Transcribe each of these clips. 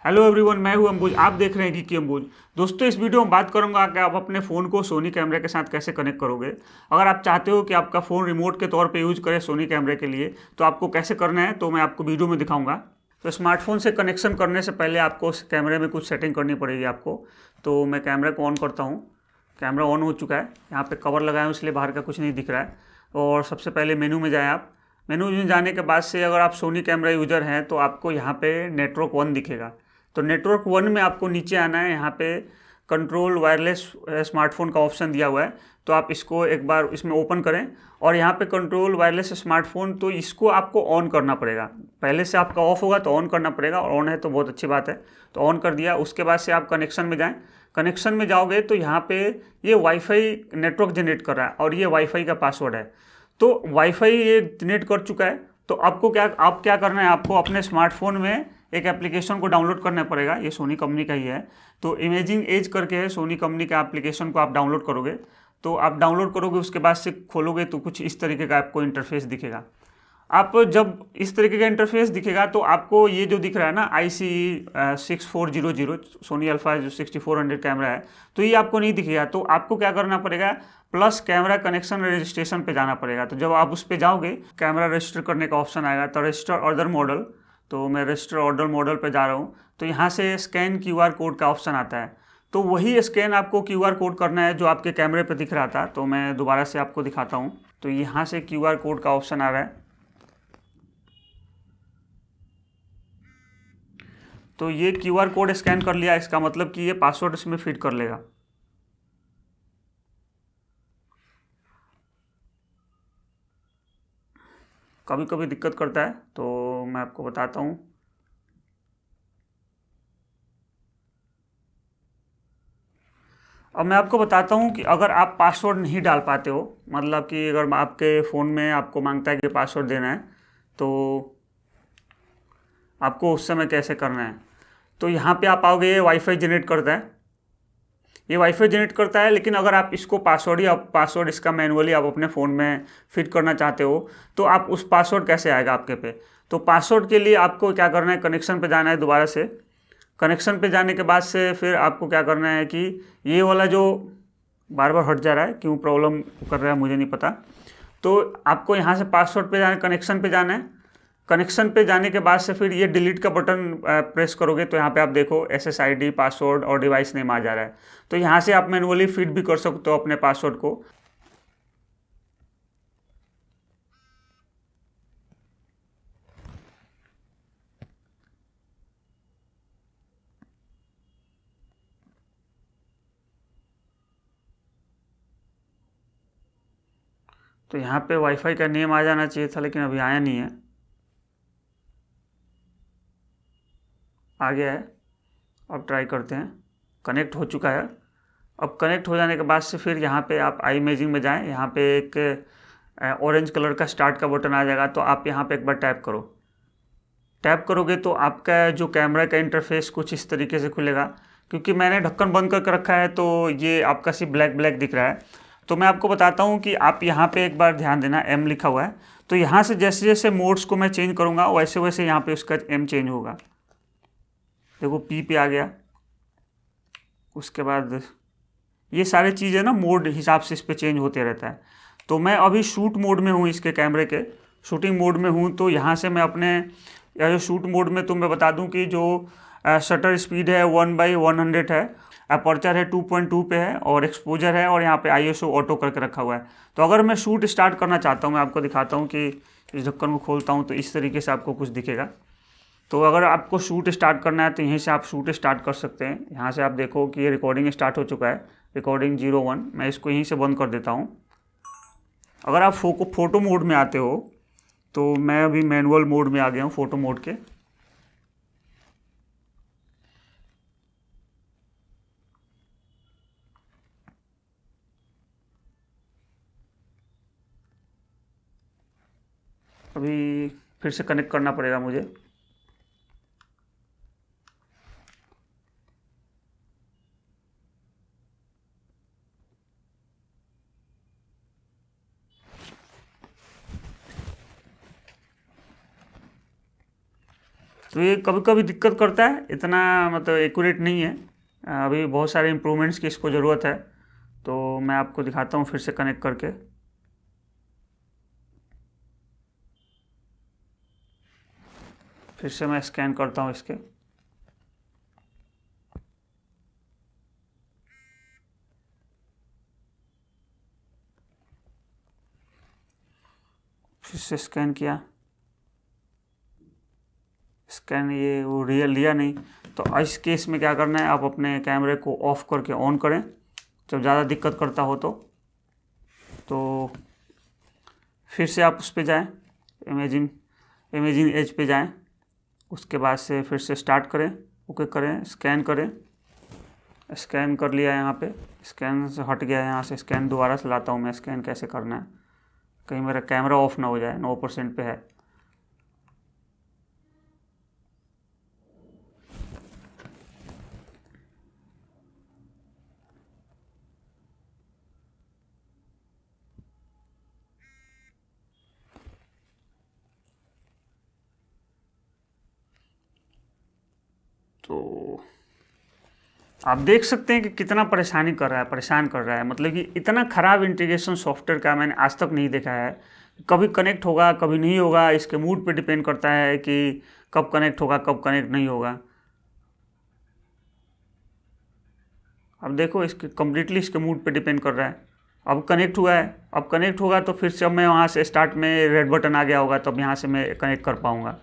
Hello everyone, मैं हूं अंबुज। आप देख रहे हैं कि अंबुज। दोस्तों, इस वीडियो में बात करूंगा कि आप अपने फ़ोन को सोनी कैमरे के साथ कैसे कनेक्ट करोगे। अगर आप चाहते हो कि आपका फ़ोन रिमोट के तौर पे यूज़ करे सोनी कैमरे के लिए, तो आपको कैसे करना है तो मैं आपको वीडियो में दिखाऊंगा। तो स्मार्टफोन से कनेक्शन करने से पहले आपको उस कैमरे में कुछ सेटिंग करनी पड़ेगी आपको। तो मैं कैमरा को ऑन करता हूँ। कैमरा ऑन हो चुका है। यहाँ पर कवर लगाया हूँ इसलिए बाहर का कुछ नहीं दिख रहा है। और सबसे पहले मेनू में जाएँ आप। मेनू में जाने के बाद से अगर आप सोनी कैमरा यूज़र हैं तो आपको यहाँ पे नेटवर्क 1 दिखेगा। तो नेटवर्क 1 में आपको नीचे आना है। यहाँ पे कंट्रोल वायरलेस स्मार्टफोन का ऑप्शन दिया हुआ है। तो आप इसको एक बार इसमें ओपन करें और यहाँ पे कंट्रोल वायरलेस स्मार्टफोन, तो इसको आपको ऑन करना पड़ेगा। पहले से आपका ऑफ होगा तो ऑन करना पड़ेगा, और ऑन है तो बहुत अच्छी बात है। तो ऑन कर दिया। उसके बाद से आप कनेक्शन में जाएँ। कनेक्शन में जाओगे तो यहाँ पे ये वाईफाई नेटवर्क जनरेट कर रहा है और ये वाईफाई का पासवर्ड है। तो वाईफाई ये जनरेट कर चुका है। तो आपको क्या करना है, आपको अपने स्मार्टफोन में एक एप्लीकेशन को डाउनलोड करना पड़ेगा। ये सोनी कंपनी का ही है। तो इमेजिंग एज करके है सोनी कंपनी का एप्लीकेशन को आप डाउनलोड करोगे। तो आप डाउनलोड करोगे, उसके बाद से खोलोगे तो कुछ इस तरीके का आपको इंटरफेस दिखेगा। आप जब इस तरीके का इंटरफेस दिखेगा तो आपको ये जो दिख रहा है ना, ICE6400 सोनी अल्फा जो 6400 कैमरा है, तो ये आपको नहीं दिखेगा। तो आपको क्या करना पड़ेगा, प्लस कैमरा कनेक्शन रजिस्ट्रेशन पे जाना पड़ेगा। तो जब आप उस पर जाओगे, कैमरा रजिस्टर करने का ऑप्शन आएगा। तो रजिस्टर ऑर्डर मॉडल, तो मैं रजिस्टर ऑर्डर मॉडल पे जा रहा हूँ। तो यहाँ से स्कैन QR कोड का ऑप्शन आता है। तो वही स्कैन आपको QR कोड करना है जो आपके कैमरे पे दिख रहा था। तो मैं दोबारा से आपको दिखाता हूँ। तो यहाँ से QR कोड का ऑप्शन आ रहा है। तो ये QR कोड स्कैन कर लिया, इसका मतलब कि ये पासवर्ड इसमें फिट कर लेगा। कभी कभी दिक्कत करता है, तो मैं आपको बताता हूँ। अब मैं आपको बताता हूँ कि अगर आप पासवर्ड नहीं डाल पाते हो, मतलब कि अगर आपके फ़ोन में आपको मांगता है कि पासवर्ड देना है, तो आपको उस समय कैसे करना है। तो यहाँ पे आप आओगे, ये वाईफाई जनरेट करता है। ये वाईफाई जनरेट करता है, लेकिन अगर आप इसको पासवर्ड या पासवर्ड इसका मैनुअली आप अपने फ़ोन में फिट करना चाहते हो, तो आप उस पासवर्ड कैसे आएगा आपके पे। तो पासवर्ड के लिए आपको क्या करना है, कनेक्शन पे जाना है दोबारा से। कनेक्शन पे जाने के बाद से फिर आपको क्या करना है कि ये वाला जो बार बार हट जा रहा है, क्यों प्रॉब्लम कर रहा है मुझे नहीं पता। तो आपको यहाँ से पासवर्ड पे जाना है, कनेक्शन पे जाना है। कनेक्शन पे जाने के बाद से फिर ये डिलीट का बटन प्रेस करोगे तो यहाँ पे आप देखो SSID पासवर्ड और डिवाइस नेम आ जा रहा है। तो यहाँ से आप मैनुअली फिट भी कर सकते हो अपने पासवर्ड को। तो यहाँ पे वाईफाई का नेम आ जाना चाहिए था, लेकिन अभी आया नहीं है। आ गया है। अब ट्राई करते हैं। कनेक्ट हो चुका है। अब कनेक्ट हो जाने के बाद से फिर यहाँ पे आप आई इमेजिंग में जाएं। यहाँ पे एक ऑरेंज कलर का स्टार्ट का बटन आ जाएगा। तो आप यहाँ पे एक बार टैप करो। टैप करोगे तो आपका जो कैमरा का इंटरफेस कुछ इस तरीके से खुलेगा। क्योंकि मैंने ढक्कन बंद करके रखा है तो ये आपका सिर्फ ब्लैक ब्लैक दिख रहा है। तो मैं आपको बताता हूँ कि आप यहाँ पे एक बार ध्यान देना, M लिखा हुआ है। तो यहाँ से जैसे जैसे मोड्स को मैं चेंज करूँगा वैसे वैसे यहाँ पे उसका M चेंज होगा। देखो P पे आ गया। उसके बाद ये सारी चीज़ें ना मोड हिसाब से इस पर चेंज होते रहता है। तो मैं अभी शूट मोड में हूँ, इसके कैमरे के शूटिंग मोड में हूँ। तो यहाँ से मैं अपने या जो शूट मोड में, तो मैं बता दूँ कि जो शटर स्पीड है 1/100 है, अपर्चर है 2.2 पे है, और एक्सपोजर है, और यहाँ पे ISO ऑटो करके रखा हुआ है। तो अगर मैं शूट स्टार्ट करना चाहता हूँ, मैं आपको दिखाता हूँ कि इस ढक्कन को खोलता हूँ तो इस तरीके से आपको कुछ दिखेगा। तो अगर आपको शूट स्टार्ट करना है तो यहीं से आप शूट स्टार्ट कर सकते हैं। यहाँ से आप देखो कि ये रिकॉर्डिंग स्टार्ट हो चुका है, रिकॉर्डिंग 01। मैं इसको यहीं से बंद कर देता हूँ। अगर आप फ़ोटो मोड में आते हो, तो मैं अभी मैनुअल मोड में आ गया हूँ, फ़ोटो मोड के। अभी फिर से कनेक्ट करना पड़ेगा मुझे। तो ये कभी कभी दिक्कत करता है, इतना मतलब एक्यूरेट नहीं है। अभी बहुत सारे इम्प्रूवमेंट्स की इसको ज़रूरत है। तो मैं आपको दिखाता हूँ फिर से कनेक्ट करके। फिर से मैं स्कैन करता हूँ इसके। फिर से स्कैन किया, स्कैन ये वो रियल लिया नहीं। तो इस केस में क्या करना है, आप अपने कैमरे को ऑफ करके ऑन करें जब ज़्यादा दिक्कत करता हो तो फिर से आप उस पर जाएँ, इमेजिन एज पे जाएँ। उसके बाद से फिर से स्टार्ट करें, ओके करें, स्कैन करें। स्कैन कर लिया यहाँ पे, स्कैन से हट गया यहाँ से। स्कैन दोबारा से लाता हूँ मैं, स्कैन कैसे करना है, कहीं मेरा कैमरा ऑफ ना हो जाए, 9% पे है। तो आप देख सकते हैं कि कितना परेशान कर रहा है। मतलब कि इतना ख़राब इंटीग्रेशन सॉफ्टवेयर का मैंने आज तक नहीं देखा है। कभी कनेक्ट होगा, कभी नहीं होगा, इसके मूड पे डिपेंड करता है कि कब कनेक्ट होगा, कब कनेक्ट नहीं होगा। अब देखो, इसके कम्प्लीटली इसके मूड पे डिपेंड कर रहा है। अब कनेक्ट हुआ है, अब कनेक्ट होगा तो फिर से अब मैं वहाँ से स्टार्ट में रेड बटन आ गया होगा, तब यहाँ से मैं कनेक्ट कर पाऊँगा।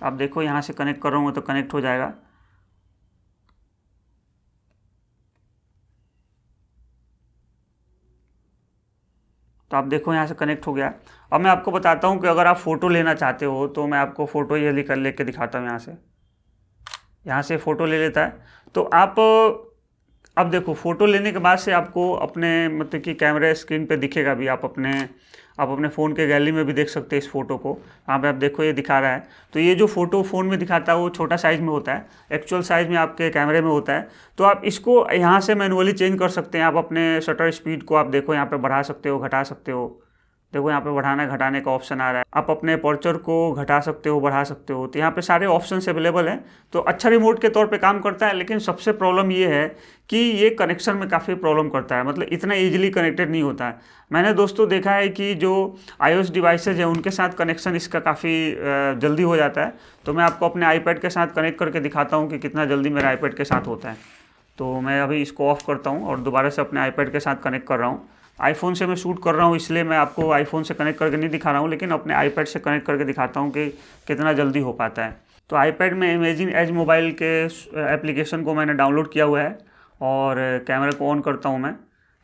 अब देखो, यहाँ से कनेक्ट कर रहा हूँ तो कनेक्ट हो जाएगा। तो आप देखो यहाँ से कनेक्ट हो गया। अब मैं आपको बताता हूँ कि अगर आप फ़ोटो लेना चाहते हो तो मैं आपको फ़ोटो ये लेके दिखाता हूँ। यहाँ से फ़ोटो ले लेता है। तो आप अब देखो, फ़ोटो लेने के बाद से आपको अपने मतलब कि कैमरे स्क्रीन पे दिखेगा भी। आप अपने फ़ोन के गैलरी में भी देख सकते हैं इस फ़ोटो को। यहाँ पे आप देखो, ये दिखा रहा है। तो ये जो फ़ोटो फ़ोन में दिखाता है वो छोटा साइज़ में होता है, एक्चुअल साइज़ में आपके कैमरे में होता है। तो आप इसको यहाँ से मैनुअली चेंज कर सकते हैं। आप अपने शटर स्पीड को आप देखो यहाँ पे बढ़ा सकते हो, घटा सकते हो। देखो यहाँ पे बढ़ाना घटाने का ऑप्शन आ रहा है। आप अपने अपर्चर को घटा सकते हो, बढ़ा सकते हो। तो यहाँ पे सारे ऑप्शंस अवेलेबल हैं। तो अच्छा रिमोट के तौर पे काम करता है, लेकिन सबसे प्रॉब्लम ये है कि ये कनेक्शन में काफ़ी प्रॉब्लम करता है। मतलब इतना ईजिली कनेक्टेड नहीं होता है। मैंने दोस्तों देखा है कि जो iOS डिवाइसेज हैं उनके साथ कनेक्शन इसका काफ़ी जल्दी हो जाता है। तो मैं आपको अपने आईपैड के साथ कनेक्ट करके दिखाता हूँ कि कितना जल्दी मेरा आईपैड के साथ होता है। तो मैं अभी इसको ऑफ़ करता हूँ और दोबारा से अपने आईपैड के साथ कनेक्ट कर रहा हूँ। आईफोन से मैं शूट कर रहा हूँ, इसलिए मैं आपको आईफोन से कनेक्ट करके नहीं दिखा रहा हूँ, लेकिन अपने आईपैड से कनेक्ट करके दिखाता हूँ कि कितना जल्दी हो पाता है। तो आईपैड में इमेजिन एज मोबाइल के एप्लीकेशन को मैंने डाउनलोड किया हुआ है और कैमरा को ऑन करता हूँ मैं।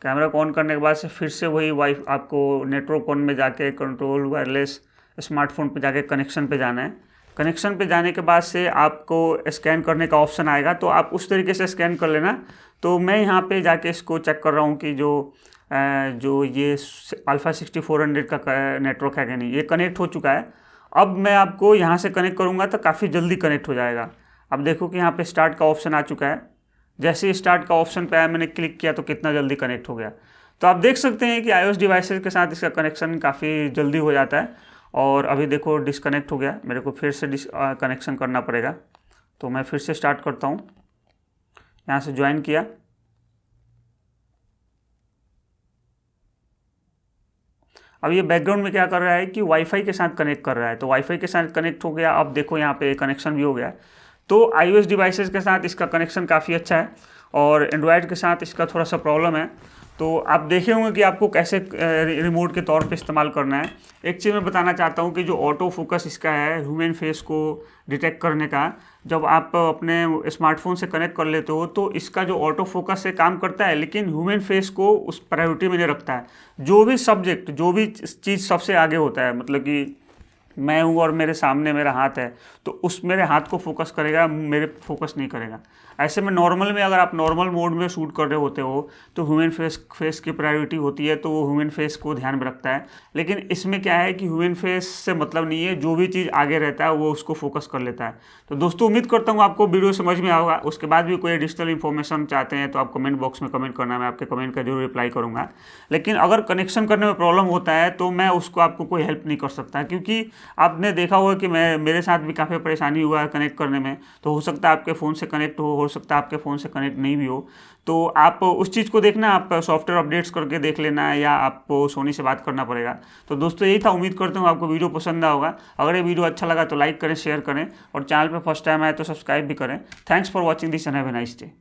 कैमरा को ऑन करने के बाद से फिर से वही आपको नेटवर्क ऑन में जाके कंट्रोल वायरलेस स्मार्टफोन पे जाके कनेक्शन पे जाना है। कनेक्शन पे जाने के बाद से आपको स्कैन करने का ऑप्शन आएगा, तो आप उस तरीके से स्कैन कर लेना। तो मैं यहाँ पे जाके इसको चेक कर रहा हूँ कि जो ये अल्फ़ा 6400 का नेटवर्क है कि नहीं। ये कनेक्ट हो चुका है। अब मैं आपको यहाँ से कनेक्ट करूँगा तो काफ़ी जल्दी कनेक्ट हो जाएगा। अब देखो कि यहाँ पे स्टार्ट का ऑप्शन आ चुका है। जैसे ही स्टार्ट का ऑप्शन पे आया, मैंने क्लिक किया तो कितना जल्दी कनेक्ट हो गया। तो आप देख सकते हैं कि iOS डिवाइसेस के साथ इसका कनेक्शन काफ़ी जल्दी हो जाता है। और अभी देखो डिसकनेक्ट हो गया, मेरे को फिर से कनेक्शन करना पड़ेगा। तो मैं फिर से स्टार्ट करता हूँ, यहाँ से ज्वाइन किया। अब ये बैकग्राउंड में क्या कर रहा है कि वाईफाई के साथ कनेक्ट कर रहा है। तो वाईफाई के साथ कनेक्ट हो गया। अब देखो यहाँ पे कनेक्शन भी हो गया। तो iOS डिवाइसेस के साथ इसका कनेक्शन काफ़ी अच्छा है और एंड्रॉयड के साथ इसका थोड़ा सा प्रॉब्लम है। तो आप देखे होंगे कि आपको कैसे रिमोट के तौर पे इस्तेमाल करना है। एक चीज़ मैं बताना चाहता हूँ कि जो ऑटो फोकस इसका है ह्यूमन फेस को डिटेक्ट करने का, जब आप अपने स्मार्टफोन से कनेक्ट कर लेते हो तो इसका जो ऑटो फोकस से काम करता है, लेकिन ह्यूमन फेस को उस प्रायोरिटी में नहीं रखता है। जो भी सब्जेक्ट, जो भी चीज़ सबसे आगे होता है, मतलब कि मैं हूँ और मेरे सामने मेरा हाथ है, तो उस मेरे हाथ को फोकस करेगा, मेरे फोकस नहीं करेगा। ऐसे में नॉर्मल में अगर आप नॉर्मल मोड में शूट कर रहे होते हो तो ह्यूमन फेस की प्रायोरिटी होती है, तो वो ह्यूमन फेस को ध्यान में रखता है। लेकिन इसमें क्या है कि ह्यूमन फेस से मतलब नहीं है, जो भी चीज़ आगे रहता है वो उसको फोकस कर लेता है। तो दोस्तों, उम्मीद करता हूँ आपको वीडियो समझ में आएगा। उसके बाद भी कोई एडिशनल इन्फॉर्मेशन चाहते हैं तो आप कमेंट बॉक्स में कमेंट करना, मैं आपके कमेंट का जरूर रिप्लाई करूँगा। लेकिन अगर कनेक्शन करने में प्रॉब्लम होता है तो मैं उसको आपको कोई हेल्प नहीं कर सकता, क्योंकि आपने देखा होगा कि मेरे साथ भी काफ़ी परेशानी हुआ है कनेक्ट करने में। तो हो सकता है आपके फ़ोन से कनेक्ट हो सकता है आपके फ़ोन से कनेक्ट नहीं भी हो। तो आप उस चीज़ को देखना, आप सॉफ्टवेयर अपडेट्स करके देख लेना है या आपको सोनी से बात करना पड़ेगा। तो दोस्तों यही था, उम्मीद करता हूँ आपको वीडियो पसंद आया होगा। अगर ये वीडियो अच्छा लगा तो लाइक करें, शेयर करें और चैनल पर फर्स्ट टाइम आए तो सब्सक्राइब भी करें। Thanks for watching this and have a nice day.